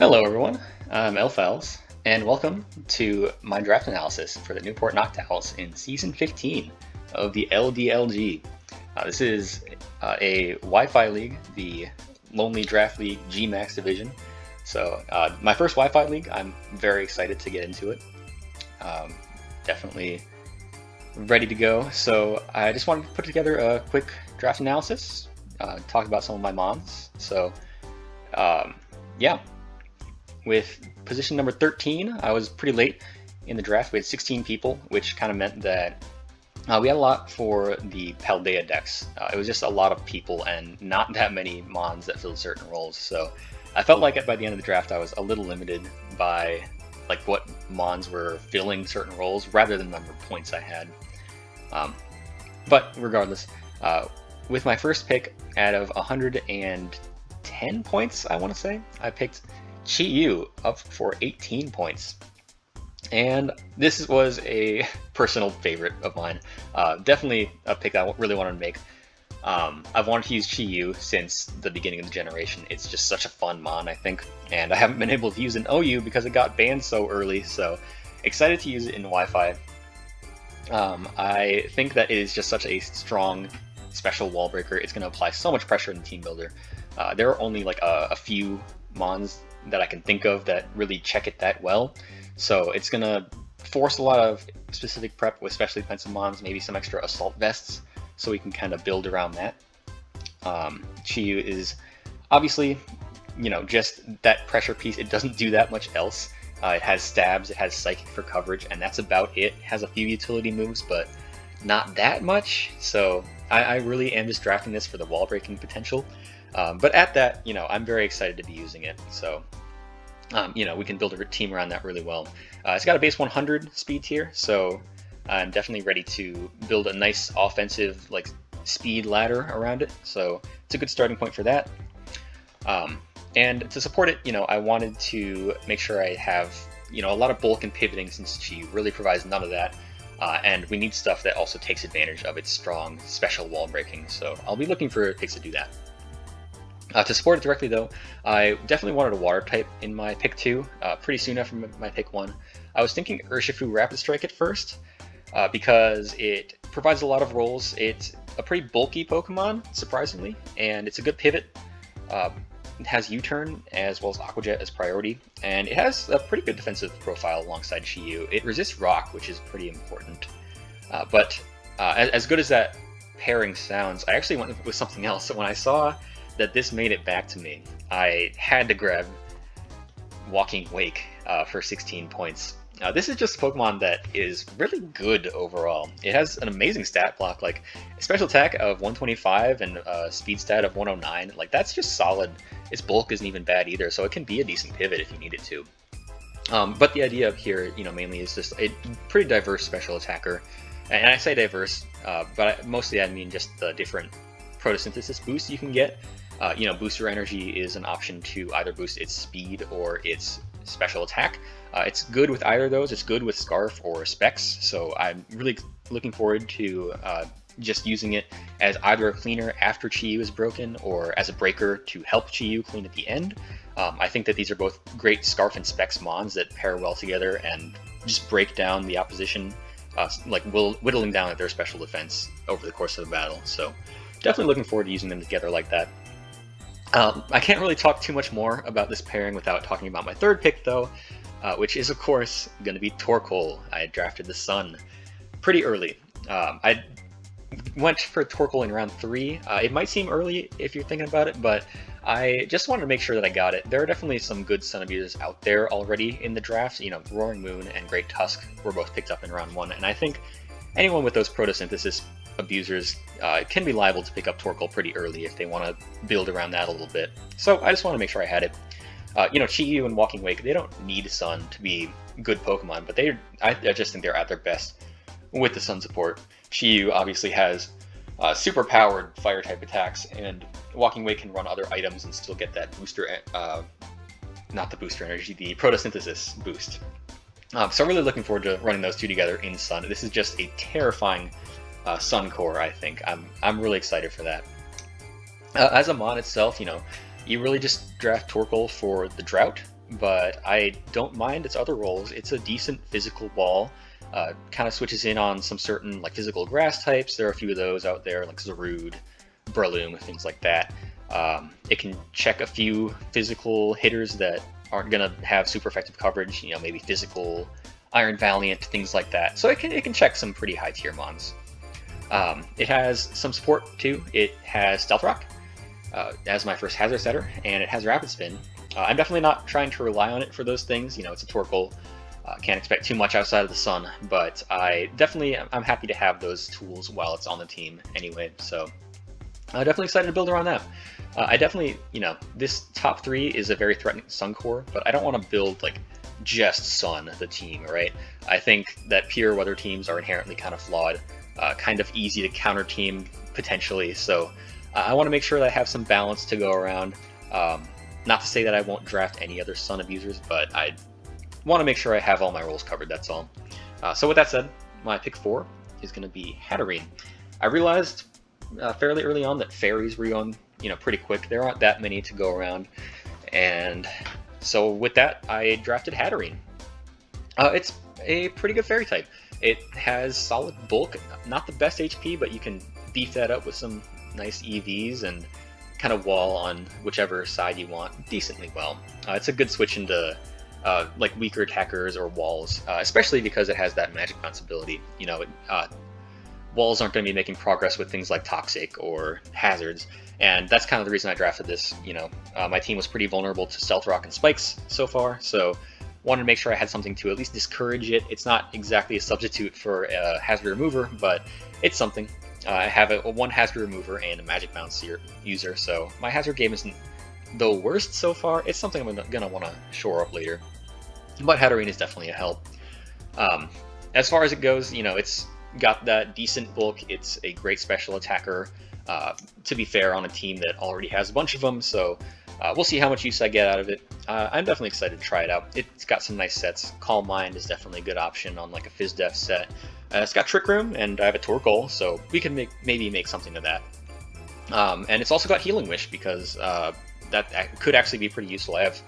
Hello everyone, I'm Elfiles, and welcome to my draft analysis for the Newport Noctowls in Season 15 of the LDLG. This is a Wi-Fi league, the Lonely Draft League G-Max division. So my first Wi-Fi league, I'm very excited to get into it. Definitely ready to go. So I just wanted to put together a quick draft analysis, talk about some of my mons. So yeah. With position number 13, I was pretty late in the draft. We had 16 people, which kind of meant that we had a lot for the Paldea decks. It was just a lot of people and not that many mons that filled certain roles. So I felt like by the end of the draft, I was a little limited by like what mons were filling certain roles rather than the number of points I had. But regardless, with my first pick out of 110 points, I want to say, I picked Chi-Yu up for 18 points. And this was a personal favorite of mine. Definitely a pick I really wanted to make. I've wanted to use Chi-Yu since the beginning of the generation. It's just such a fun mon, I think. And I haven't been able to use an OU because it got banned so early, so excited to use it in Wi-Fi. I think that it is just such a strong special wall breaker. It's going to apply so much pressure in the team builder. There are only like a few mons that I can think of that really check it that well. So it's going to force a lot of specific prep with specially defensive mons, maybe some extra assault vests, so we can kind of build around that. Chi-Yu is obviously, you know, just that pressure piece. It doesn't do that much else. It has stabs, it has psychic for coverage, and that's about it. It has a few utility moves, but not that much. So I really am just drafting this for the wall breaking potential. But at that, you know, I'm very excited to be using it. So, you know, we can build a team around that really well. It's got a base 100 speed tier, so I'm definitely ready to build a nice offensive, like, speed ladder around it. So it's a good starting point for that. And to support it, you know, I wanted to make sure I have, you know, a lot of bulk and pivoting since Chi really provides none of that. And we need stuff that also takes advantage of its strong special wall breaking. So I'll be looking for picks to do that. To support it directly, though, I definitely wanted a water type in my pick 2, pretty soon after my pick 1. I was thinking Urshifu Rapid Strike at first, because it provides a lot of roles. It's a pretty bulky Pokemon, surprisingly, and it's a good pivot. It has U-Turn as well as Aqua Jet as priority, and it has a pretty good defensive profile alongside Chi-Yu. It resists Rock, which is pretty important. But as good as that pairing sounds, I actually went with something else. So when I saw that this made it back to me, I had to grab Walking Wake for 16 points. This is just a Pokemon that is really good overall. It has an amazing stat block, like a special attack of 125 and a speed stat of 109. Like, that's just solid. Its bulk isn't even bad either, so it can be a decent pivot if you need it to. But the idea up here, you know, mainly is just a pretty diverse special attacker. And I say diverse, but mostly I mean just the different photosynthesis boosts you can get. You know, Booster Energy is an option to either boost its speed or its special attack. It's good with either of those. It's good with Scarf or Specs, so I'm really looking forward to just using it as either a cleaner after Chi-Yu is broken or as a breaker to help Chi-Yu clean at the end. I think that these are both great Scarf and Specs mons that pair well together and just break down the opposition, like whittling down at their special defense over the course of the battle. So definitely looking forward to using them together like that. I can't really talk too much more about this pairing without talking about my third pick, though, which is, of course, going to be Torkoal. I drafted the Sun pretty early. I went for Torkoal in round 3. It might seem early if you're thinking about it, but I just wanted to make sure that I got it. There are definitely some good Sun abusers out there already in the draft. You know, Roaring Moon and Great Tusk were both picked up in round 1, and I think anyone with those photosynthesis abusers can be liable to pick up Torkoal pretty early if they want to build around that a little bit. So I just want to make sure I had it. You know, Chi-Yu and Walking Wake, they don't need Sun to be good Pokemon, but I just think they're at their best with the Sun support. Chi-Yu obviously has super powered fire type attacks, and Walking Wake can run other items and still get that booster, not the booster energy, the photosynthesis boost. So I'm really looking forward to running those two together in Sun. This is just a terrifying Sun core, I think. I'm really excited for that. As a mon itself, you know, you really just draft Torkoal for the drought, but I don't mind its other roles. It's a decent physical wall. Kind of switches in on some certain like physical grass types. There are a few of those out there, like Zarude, Breloom, things like that. It can check a few physical hitters that aren't gonna have super effective coverage. You know, maybe physical, Iron Valiant, things like that. So it can check some pretty high tier mons. It has some support too. It has Stealth Rock as my first hazard setter, and it has Rapid Spin. I'm definitely not trying to rely on it for those things. You know, it's a Torkoal. Can't expect too much outside of the sun, but I'm happy to have those tools while it's on the team anyway. So definitely excited to build around that. I definitely, you know, this top 3 is a very threatening Sun core, but I don't want to build like just Sun the team, right? I think that pure weather teams are inherently kind of flawed, kind of easy to counter team potentially. So I want to make sure that I have some balance to go around. Not to say that I won't draft any other Sun abusers, but I want to make sure I have all my roles covered, that's all. So with that said, my pick 4 is going to be Hatterene. I realized fairly early on that fairies were going, you know, pretty quick. There aren't that many to go around, and so with that, I drafted Hatterene. It's a pretty good fairy type. It has solid bulk, not the best HP, but you can beef that up with some nice EVs and kind of wall on whichever side you want decently well. It's a good switch into like weaker attackers or walls, especially because it has that magic bounce ability. You know, walls aren't going to be making progress with things like Toxic or Hazards, and that's kind of the reason I drafted this. You know, my team was pretty vulnerable to Stealth Rock and Spikes so far, so wanted to make sure I had something to at least discourage it. It's not exactly a substitute for a Hazard Remover, but it's something. I have a 1 Hazard Remover and a Magic Bounce user, so my Hazard game isn't the worst so far. It's something I'm going to want to shore up later, but Hatterene is definitely a help. As far as it goes, you know, it's got that decent bulk. It's a great special attacker, to be fair, on a team that already has a bunch of them, so we'll see how much use I get out of it. I'm definitely excited to try it out. It's got some nice sets. Calm Mind is definitely a good option on like a FizzDef set. It's got Trick Room, and I have a Torkoal, so we can maybe make something of that. And it's also got Healing Wish, because that could actually be pretty useful. I have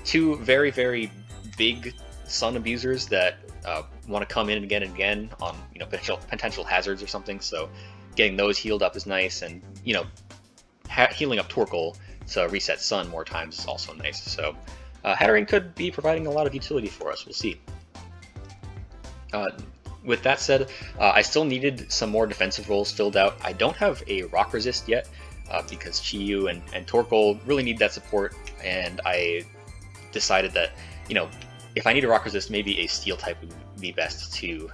2 very, very big Sun abusers that want to come in again and again on, you know, potential hazards or something, so getting those healed up is nice, and, you know, healing up Torkoal to reset Sun more times is also nice. So Hatterene could be providing a lot of utility for us. We'll see. With that said, I still needed some more defensive roles filled out. I don't have a Rock Resist yet, because Chi-Yu and Torkoal really need that support, and I decided that, you know, if I need a Rock Resist, maybe a Steel type would be best to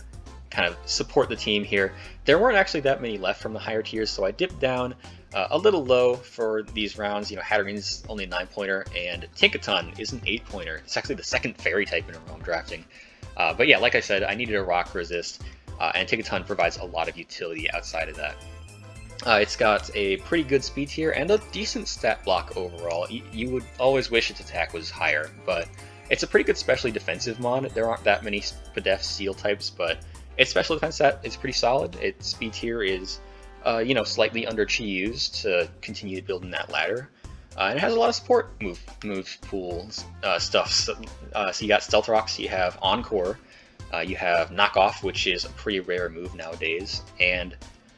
kind of support the team here. There weren't actually that many left from the higher tiers, so I dipped down a little low for these rounds. You know, Hatterene's only a 9-pointer, and Tinkaton is an 8-pointer. It's actually the 2nd fairy type in a row I'm drafting. But yeah, like I said, I needed a Rock Resist, and Tinkaton provides a lot of utility outside of that. It's got a pretty good speed tier and a decent stat block overall. You would always wish its attack was higher, but it's a pretty good specially defensive mon. There aren't that many Spadef Steel types, but its special defense stat is pretty solid. Its speed tier is, you know, slightly under Chi-Yu's to continue building that ladder. And it has a lot of support move pools stuff. So you got Stealth Rocks, you have Encore, you have Knockoff, which is a pretty rare move nowadays, and,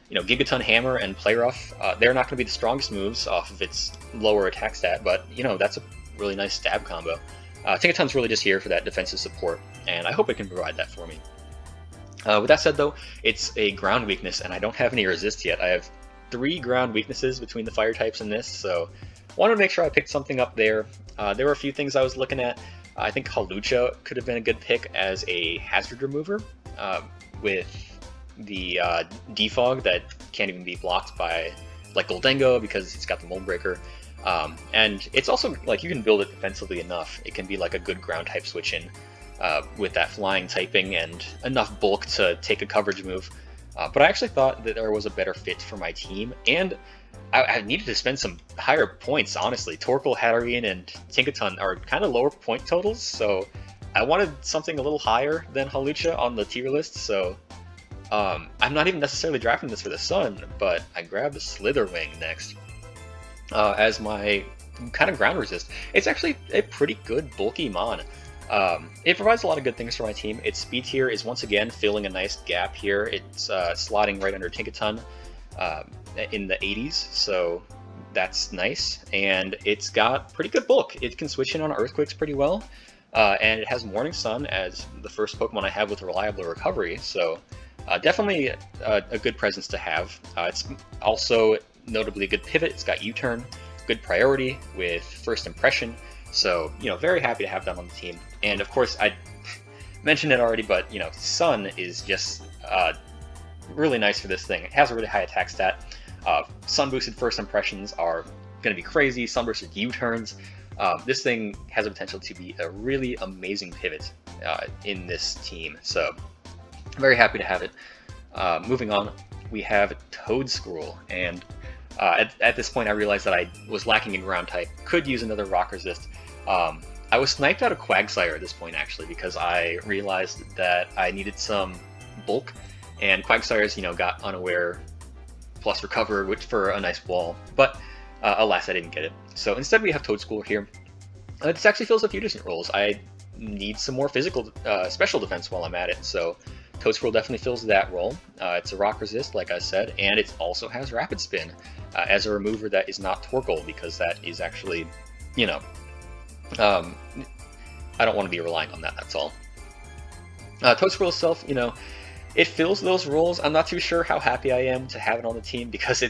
you know, Gigaton Hammer and Play Rough, they're not going to be the strongest moves off of its lower attack stat, but, you know, that's a really nice stab combo. Tinkaton's really just here for that defensive support, and I hope it can provide that for me. With that said, though, it's a ground weakness, and I don't have any resist yet. I have 3 ground weaknesses between the fire types in this, so wanted to make sure I picked something up there. There were a few things I was looking at. I think Hawlucha could have been a good pick as a hazard remover, with the defog that can't even be blocked by like Goldengo because it's got the Mold Breaker. And it's also, like, you can build it defensively enough. It can be like a good ground type switch in with that flying typing and enough bulk to take a coverage move. But I actually thought that there was a better fit for my team, and I needed to spend some higher points, honestly. Torkoal, Hatterene, and Tinkaton are kind of lower point totals, so I wanted something a little higher than Hawlucha on the tier list, so I'm not even necessarily drafting this for the Sun, but I grabbed the Slitherwing next as my kind of ground resist. It's actually a pretty good bulky mon. It provides a lot of good things for my team. Its speed tier is once again filling a nice gap here. It's slotting right under Tinkaton in the 80s, so that's nice. And it's got pretty good bulk. It can switch in on Earthquakes pretty well, and it has Morning Sun as the first Pokemon I have with reliable recovery, so definitely a good presence to have. It's also notably a good pivot. It's got U-turn, good priority with first impression, so very happy to have that on the team. And of course, I mentioned it already, but Sun is just really nice for this thing. It has a really high attack stat. Sun boosted first impressions are going to be crazy. Sun boosted U-turns. This thing has the potential to be a really amazing pivot in this team, so very happy to have it. Moving on, we have Toedscruel, and at this point I realized that I was lacking in ground type, could use another rock resist. I was sniped out of Quagsire at this point actually, because I realized that I needed some bulk, and Quagsire's got unaware plus recover, which for a nice wall, but alas I didn't get it. So instead we have Toedscruel here. This actually fills a few decent roles. I need some more physical special defense while I'm at it, so Toedscruel definitely fills that role. It's a rock resist, like I said, and it also has Rapid Spin as a remover that is not Torkoal, because that is actually, I don't want to be relying on that, that's all. Toedscruel itself, it fills those roles. I'm not too sure how happy I am to have it on the team, because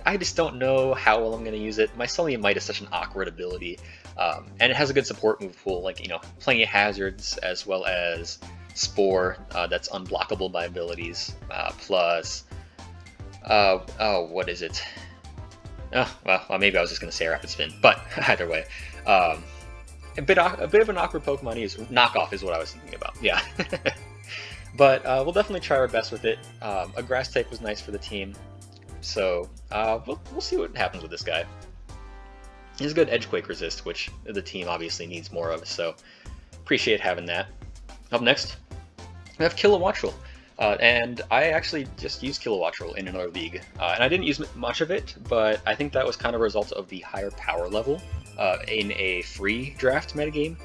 I just don't know how well I'm going to use it. My Sullian Might is such an awkward ability, and it has a good support move pool, like, plenty of hazards, as well as Spore that's unblockable by abilities, plus, what is it? Oh, well, maybe I was just going to say Rapid Spin, but either way. A bit of an awkward Pokemon to use. Knockoff is what I was thinking about, yeah. But we'll definitely try our best with it. A Grass type was nice for the team, so we'll see what happens with this guy. He's a good Edgequake resist, which the team obviously needs more of, so appreciate having that. Up next, we have Kilowattrel. And I actually just used Kilowattrel in another league, and I didn't use much of it, but I think that was kind of a result of the higher power level in a free draft metagame.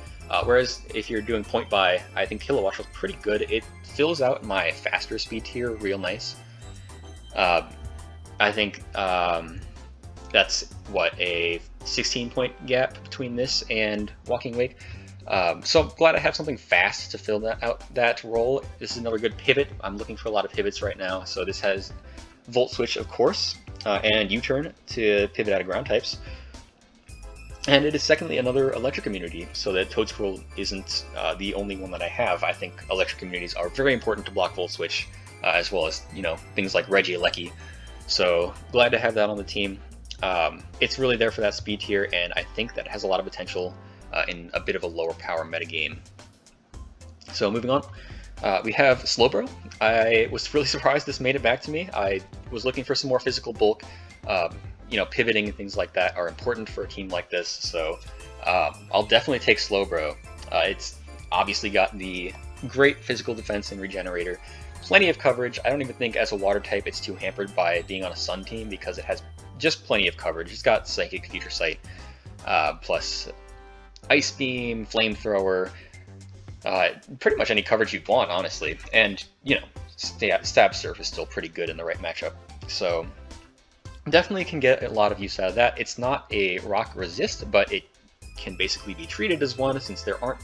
Whereas if you're doing point buy, I think Kilowattrel is pretty good. It fills out my faster speed tier real nice. I think that's what, a 16-point gap between this and Walking Wake. So I'm glad I have something fast to fill that role. This is another good pivot. I'm looking for a lot of pivots right now. So this has Volt Switch, of course, and U-turn to pivot out of ground types. And it is secondly another electric immunity, so that Toedscruel isn't the only one that I have. I think electric immunities are very important to block Volt Switch, as well as things like Regieleki. So glad to have that on the team. It's really there for that speed tier, and I think that has a lot of potential in a bit of a lower power metagame. So moving on, we have Slowbro. I was really surprised this made it back to me. I was looking for some more physical bulk. Pivoting and things like that are important for a team like this, so I'll definitely take Slowbro. It's obviously got the great physical defense and regenerator, plenty of coverage. I don't even think as a water type it's too hampered by being on a sun team, because it has just plenty of coverage. It's got Psychic, Future Sight, plus Ice Beam, Flamethrower, pretty much any coverage you want, honestly. And, Stab Surf is still pretty good in the right matchup. So definitely can get a lot of use out of that. It's not a rock resist, but it can basically be treated as one, since there aren't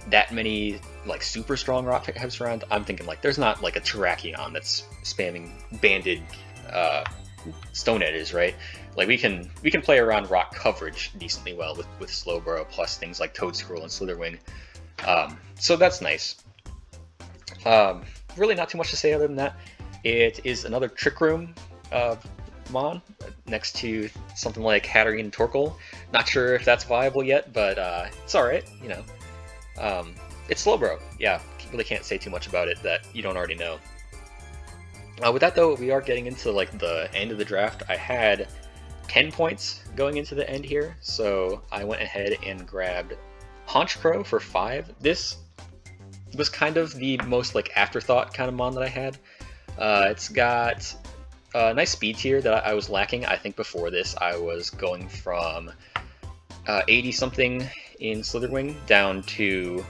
that many like super strong rock types around. I'm thinking like there's not like a Terrakion that's spamming banded stone edges, right? Like we can play around rock coverage decently well with Slowbro, plus things like Toedscruel and Slitherwing. So that's nice. Really not too much to say other than that. It is another Trick Room mon next to something like Hatterene and Torkoal. Not sure if that's viable yet, but it's alright, it's Slowbro. Yeah, really can't say too much about it that you don't already know. With that though, we are getting into like the end of the draft. I had 10 points going into the end here, so I went ahead and grabbed Honchkrow for 5. This was kind of the most like afterthought kind of mon that I had. It's got nice speed tier that I was lacking. I think before this I was going from 80 something in Slitherwing down to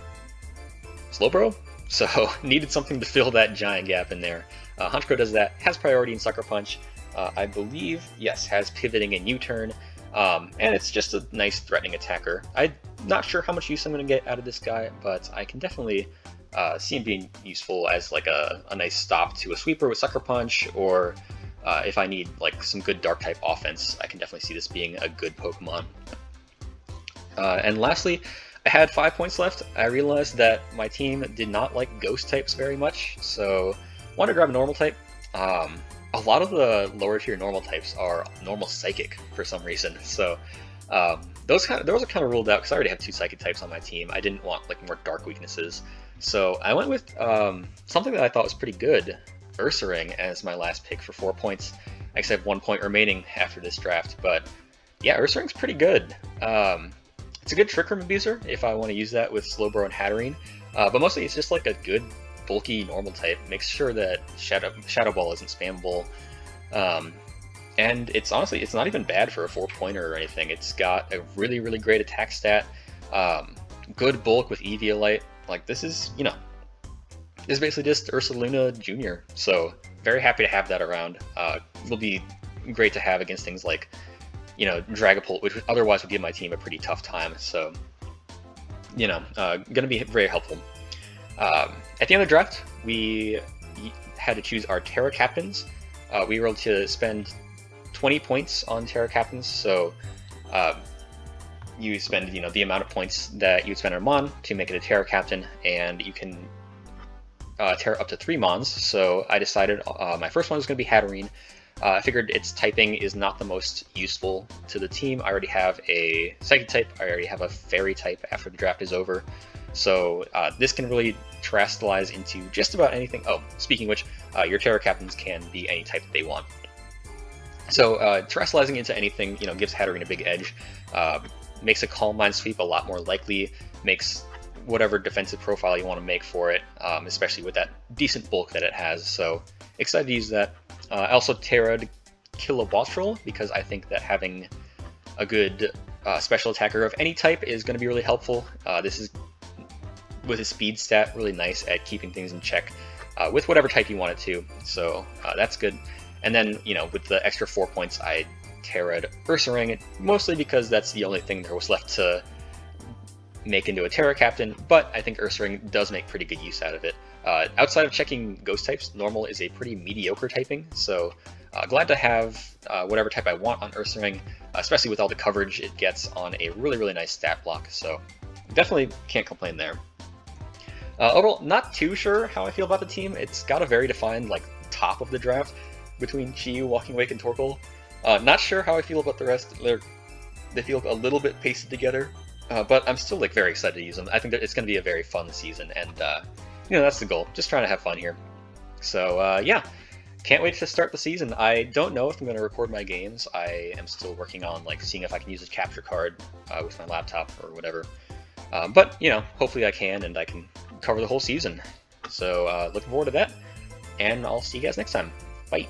Slowbro, so needed something to fill that giant gap in there. Honchkrow does that, has priority in Sucker Punch, I believe, yes, has pivoting and U-turn, and it's just a nice threatening attacker. I'm not sure how much use I'm going to get out of this guy, but I can definitely see him being useful as like a nice stop to a sweeper with Sucker Punch, or if I need like some good dark type offense, I can definitely see this being a good Pokemon. And lastly, I had 5 points left. I realized that my team did not like ghost types very much, so wanted to grab a normal type. A lot of the lower tier normal types are normal psychic for some reason, so those are kind of ruled out because I already have 2 psychic types on my team. I didn't want like more dark weaknesses, so I went with something that I thought was pretty good, Ursaring, as my last pick for 4 points. I guess I have 1 point remaining after this draft, but yeah, Ursaring's pretty good. It's a good Trick Room abuser if I want to use that with Slowbro and Hatterene, but mostly it's just like a good bulky normal type. Makes sure that Shadow Ball isn't spammable, and it's honestly, it's not even bad for a 4-pointer or anything. It's got a really, really great attack stat, good bulk with Eviolite. Like this is, you know, this is basically just Ursaluna Jr. So very happy to have that around. Will be great to have against things like, you know, Dragapult, which otherwise would give my team a pretty tough time. So, you know, going to be very helpful. At the end of the draft, we had to choose our Terra Captains. We were able to spend 20 points on Terra Captains, so you spend, you know, the amount of points that you would spend on Mon to make it a Terra Captain, and you can Terra up to 3 Mons. So I decided my first one was going to be Hatterene. I figured its typing is not the most useful to the team. I already have a Psychic type, I already have a Fairy type after the draft is over. So this can really terrestrialize into just about anything. Oh, speaking of which, your Terra Captains can be any type that they want. So terrestrializing into anything, you know, gives Hatterene a big edge, makes a Calm Mind Sweep a lot more likely, makes whatever defensive profile you want to make for it, especially with that decent bulk that it has. So excited to use that. I also Terra'd Kilowattrel because I think that having a good special attacker of any type is going to be really helpful. This is, with his speed stat, really nice at keeping things in check with whatever type you want it to. So that's good. And then, you know, with the extra 4 points, I Terra'd Ursaring, mostly because that's the only thing there was left to make into a Terra Captain, but I think Ursaring does make pretty good use out of it. Outside of checking ghost types, normal is a pretty mediocre typing, so glad to have whatever type I want on Ursaring, especially with all the coverage it gets on a really, really nice stat block, so definitely can't complain there. Overall, not too sure how I feel about the team. It's got a very defined like top of the draft between Chi-Yu, Walking Wake, and Torkoal. Not sure how I feel about the rest. They feel a little bit pasted together, but I'm still like very excited to use them. I think that it's going to be a very fun season, and you know, that's the goal. Just trying to have fun here. So yeah, can't wait to start the season. I don't know if I'm going to record my games. I am still working on like seeing if I can use a capture card with my laptop or whatever. But you know, hopefully I can, and I can cover the whole season. So looking forward to that, and I'll see you guys next time. Bye.